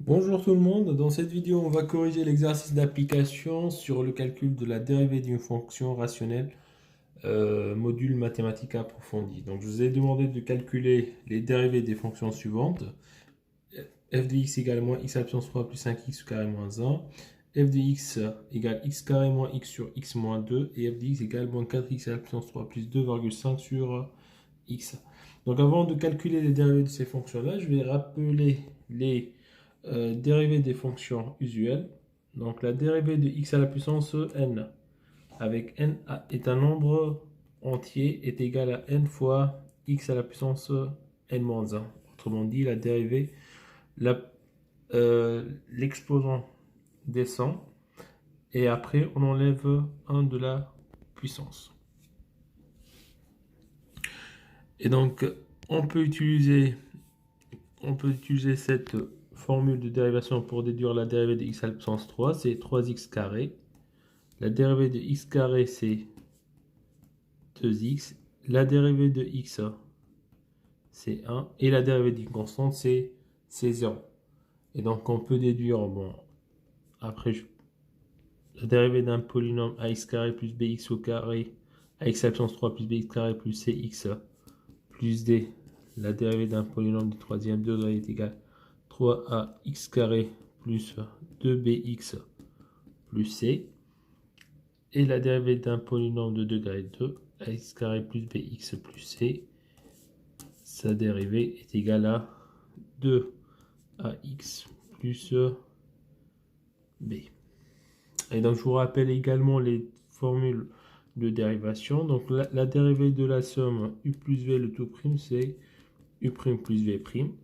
Bonjour tout le monde, dans cette vidéo on va corriger l'exercice d'application sur le calcul de la dérivée d'une fonction rationnelle module mathématique approfondi. Donc je vous ai demandé de calculer les dérivées des fonctions suivantes. F de x égale moins x à la puissance 3 plus 5x carré moins 1. F de x égale x carré moins x sur x moins 2. Et f de x égale moins 4x à la puissance 3 plus 2,5 sur x. Donc avant de calculer les dérivées de ces fonctions-là, je vais rappeler les dérivée des fonctions usuelles. Donc la dérivée de x à la puissance n, avec n est un nombre entier, est égal à n fois x à la puissance n-1. Autrement dit, la dérivée, l'exposant descend, et après on enlève 1 de la puissance. Et donc on peut utiliser cette formule de dérivation pour déduire la dérivée de x à la puissance 3, c'est 3x carré. La dérivée de x carré, c'est 2x. La dérivée de x, c'est 1. Et la dérivée d'une constante, c'est 0. Et donc, on peut déduire, bon, après, la dérivée d'un polynôme ax carré plus bx au carré, ax à la puissance 3 plus bx carré plus cx plus d. La dérivée d'un polynôme de troisième degré est égale à 3ax carré plus 2bx plus c. Et la dérivée d'un polynôme de degré 2, ax carré plus bx plus c, sa dérivée est égale à 2ax plus b. Et donc je vous rappelle également les formules de dérivation. Donc la dérivée de la somme u plus v le tout prime, c'est u prime plus v prime.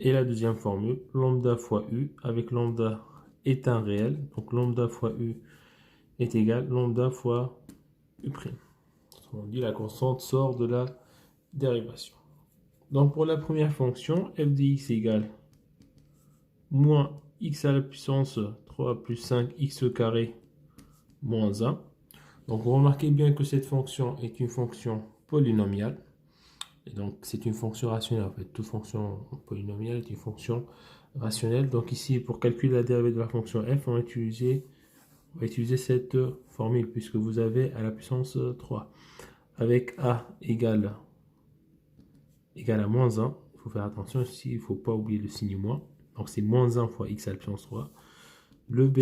Et la deuxième formule, lambda fois u, avec lambda est un réel, donc lambda fois u est égal à lambda fois u'. On dit la constante sort de la dérivation. Donc pour la première fonction, f de x égale moins x à la puissance 3 plus 5x carré moins 1. Donc remarquez bien que cette fonction est une fonction polynomiale. Et donc c'est une fonction rationnelle. En fait, toute fonction polynomiale est une fonction rationnelle. Donc ici, pour calculer la dérivée de la fonction f, on va utiliser cette formule, puisque vous avez à la puissance 3. Avec a égale à moins 1. Il faut faire attention ici, il ne faut pas oublier le signe moins. Donc c'est moins 1 fois x à la puissance 3. Le b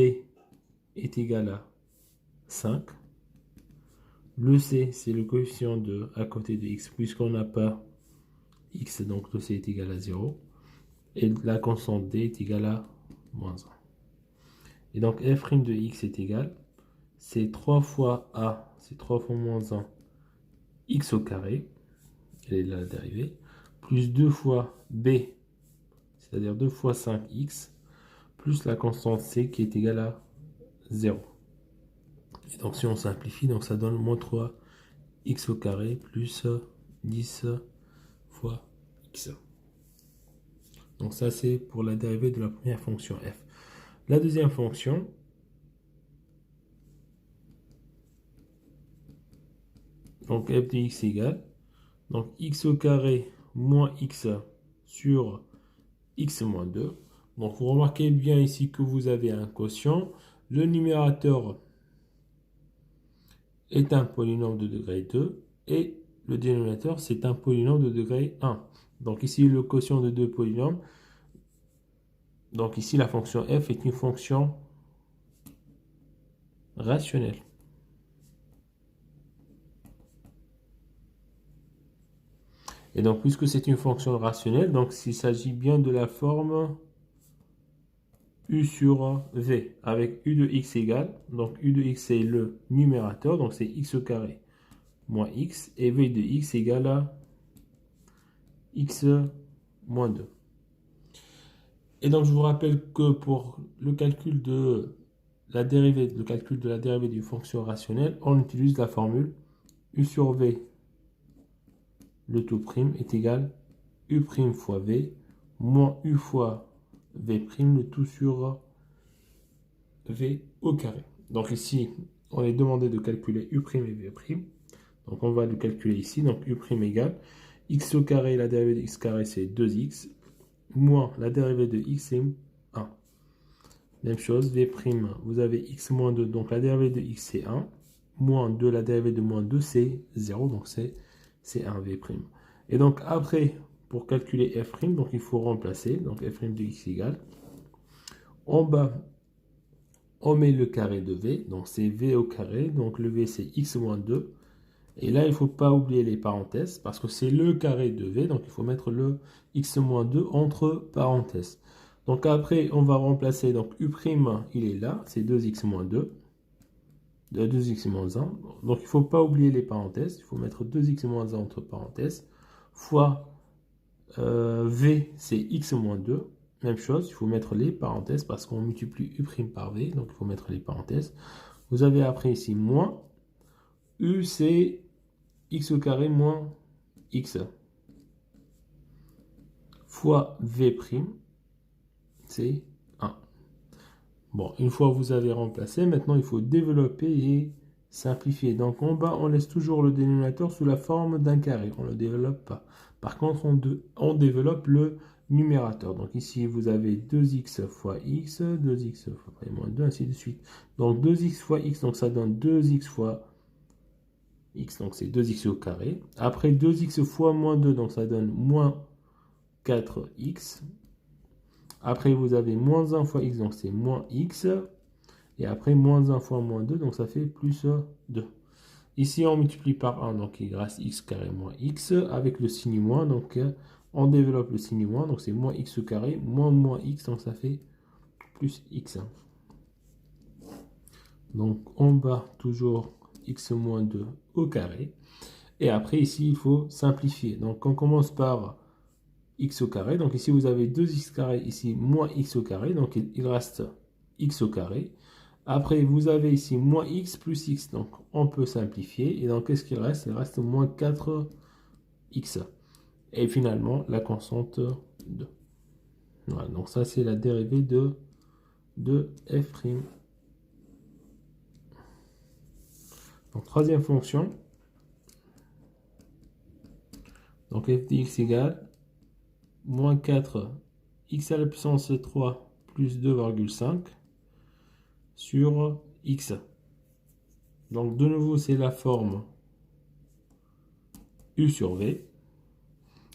est égal à 5. Le c, c'est le coefficient de à côté de x, puisqu'on n'a pas x, donc le c est égal à 0. Et la constante d est égale à moins 1. Et donc f' de x est égal, c'est 3 fois a, c'est 3 fois moins 1, x au carré, elle est là la dérivée, plus 2 fois b, c'est-à-dire 2 fois 5x, plus la constante c qui est égale à 0. Et donc si on simplifie, donc ça donne moins 3x au carré plus 10 fois x. Donc ça c'est pour la dérivée de la première fonction f. La deuxième fonction, donc f de x égale, donc x au carré moins x sur x moins 2. Donc vous remarquez bien ici que vous avez un quotient. Le numérateur est un polynôme de degré 2 et le dénominateur c'est un polynôme de degré 1. Donc ici le quotient de deux polynômes. Donc ici la fonction f est une fonction rationnelle. Et donc puisque c'est une fonction rationnelle, donc s'il s'agit bien de la forme u sur v, avec u de x égale, donc u de x c'est le numérateur, donc c'est x au carré moins x, et v de x égale à x moins 2. Et donc je vous rappelle que pour le calcul de la dérivée, d'une fonction rationnelle, on utilise la formule u sur v le tout prime est égal à u prime fois v moins u fois v prime le tout sur v au carré. Donc ici, on est demandé de calculer u prime et v prime. Donc on va le calculer ici. Donc u prime égale x au carré, la dérivée de x carré c'est 2x, moins la dérivée de x, c'est 1. Même chose, v', vous avez x moins 2, donc la dérivée de x, c'est 1. Moins 2, la dérivée de moins 2, c'est 0, donc c'est 1 v'. Et donc après, pour calculer f', donc il faut remplacer, donc f' de x égale. En bas, on met le carré de v, donc c'est v au carré, donc le v c'est x moins 2. Et là, il ne faut pas oublier les parenthèses, parce que c'est le carré de v, donc il faut mettre le x moins 2 entre parenthèses. Donc après, on va remplacer, donc u', il est là, c'est 2x moins 2, 2x moins 1. Donc il ne faut pas oublier les parenthèses, il faut mettre 2x moins 1 entre parenthèses, fois v, c'est x moins 2. Même chose, il faut mettre les parenthèses, parce qu'on multiplie u' par v, donc il faut mettre les parenthèses. Vous avez après ici moins, u c'est x au carré moins x fois v', c'est 1. Bon, une fois que vous avez remplacé, maintenant il faut développer et simplifier. Donc en bas, on laisse toujours le dénominateur sous la forme d'un carré. On ne le développe pas. Par contre, on développe le numérateur. Donc ici, vous avez 2x fois x, 2x fois moins 2, ainsi de suite. Donc 2x fois x, donc ça donne 2x fois x, donc c'est 2x au carré. Après 2x fois moins 2, donc ça donne moins 4x. Après, vous avez moins 1 fois x, donc c'est moins x. Et après, moins 1 fois moins 2, donc ça fait plus 2. Ici, on multiplie par 1, donc il reste x carré moins x. Avec le signe moins, donc on développe le signe moins, donc c'est moins x au carré, moins x, donc ça fait plus x. Donc en bas, toujours x moins 2 au carré. Et après, ici, il faut simplifier. Donc on commence par x au carré. Donc ici, vous avez 2x carré, ici, moins x au carré. Donc il reste x au carré. Après, vous avez ici moins x plus x. Donc on peut simplifier. Et donc qu'est-ce qu'il reste? Il reste moins 4x. Et finalement, la constante 2. Voilà, donc ça, c'est la dérivée de f'. Donc troisième fonction. Donc f de x égale moins 4 x à la puissance 3 plus 2,5 sur x. Donc de nouveau, c'est la forme u sur v.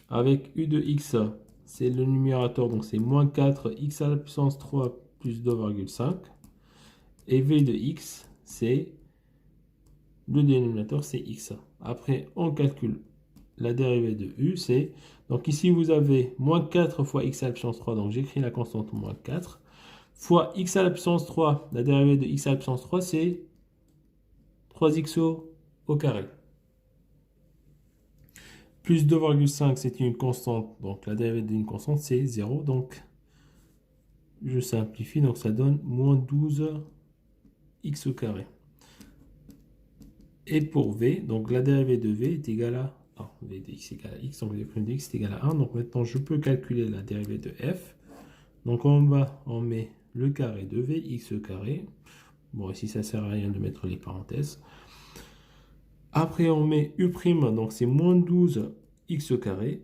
Avec u de x, c'est le numérateur, donc c'est moins 4 x à la puissance 3 plus 2,5. Et v de x, c'est le dénominateur, c'est x. Après, on calcule la dérivée de u, c'est... Donc ici, vous avez moins 4 fois x à la puissance 3, donc j'écris la constante moins 4, fois x à la puissance 3, la dérivée de x à la puissance 3, c'est 3x au carré. Plus 2,5, c'est une constante, donc la dérivée d'une constante, c'est 0, donc je simplifie, donc ça donne moins 12x au carré. Et pour v, donc la dérivée de v est égale à 1. V de x égale à x, donc v' de x est égal à 1. Donc maintenant, je peux calculer la dérivée de f. Donc en bas, on met le carré de v, x au carré. Bon, ici, ça ne sert à rien de mettre les parenthèses. Après, on met u', donc c'est moins 12x au carré,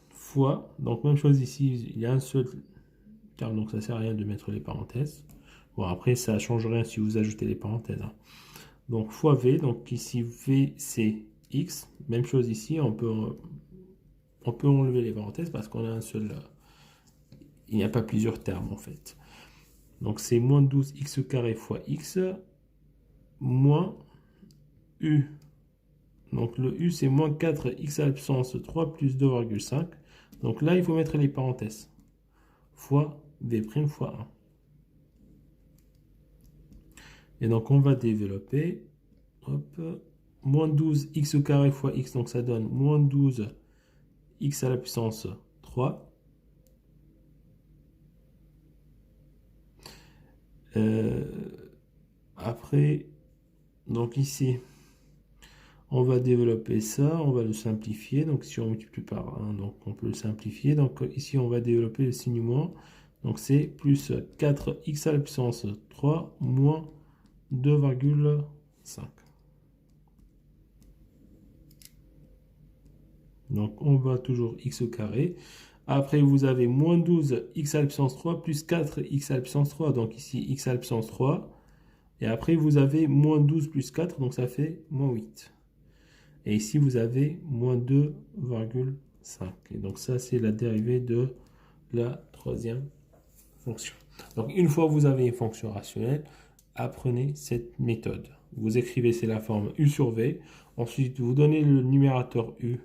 fois, donc même chose ici, il y a un seul terme, donc ça ne sert à rien de mettre les parenthèses. Bon, après, ça ne change rien si vous ajoutez les parenthèses. Hein. Donc fois v, donc ici v c'est x, même chose ici, on peut enlever les parenthèses parce qu'on a un seul, il n'y a pas plusieurs termes en fait. Donc c'est moins 12x au carré fois x, moins u. Donc le u c'est moins 4x à la puissance 3 plus 2,5. Donc là il faut mettre les parenthèses, fois v' fois 1. Et donc on va développer, hop, moins 12x au carré fois x, donc ça donne moins 12x à la puissance 3. Après, donc ici, on va développer ça, on va le simplifier. Donc si on multiplie par 1, donc on peut le simplifier. Donc ici, on va développer le signe moins. Donc c'est plus 4x à la puissance 3 moins 2,5. Donc on va toujours x au carré. Après, vous avez moins 12 x à la puissance 3 plus 4 x à la puissance 3. Donc ici, x à la puissance 3. Et après, vous avez moins 12 plus 4, donc ça fait moins 8. Et ici, vous avez moins 2,5. Et donc ça, c'est la dérivée de la troisième fonction. Donc une fois que vous avez une fonction rationnelle, apprenez cette méthode. Vous écrivez, c'est la forme u sur v. Ensuite, vous donnez le numérateur u,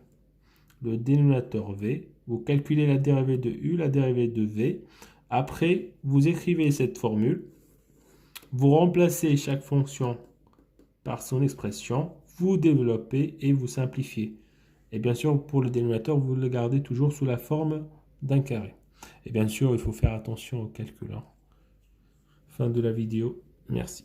le dénominateur v. Vous calculez la dérivée de u, la dérivée de v. Après, vous écrivez cette formule. Vous remplacez chaque fonction par son expression. Vous développez et vous simplifiez. Et bien sûr, pour le dénominateur, vous le gardez toujours sous la forme d'un carré. Et bien sûr, il faut faire attention au calcul. Fin de la vidéo. Merci.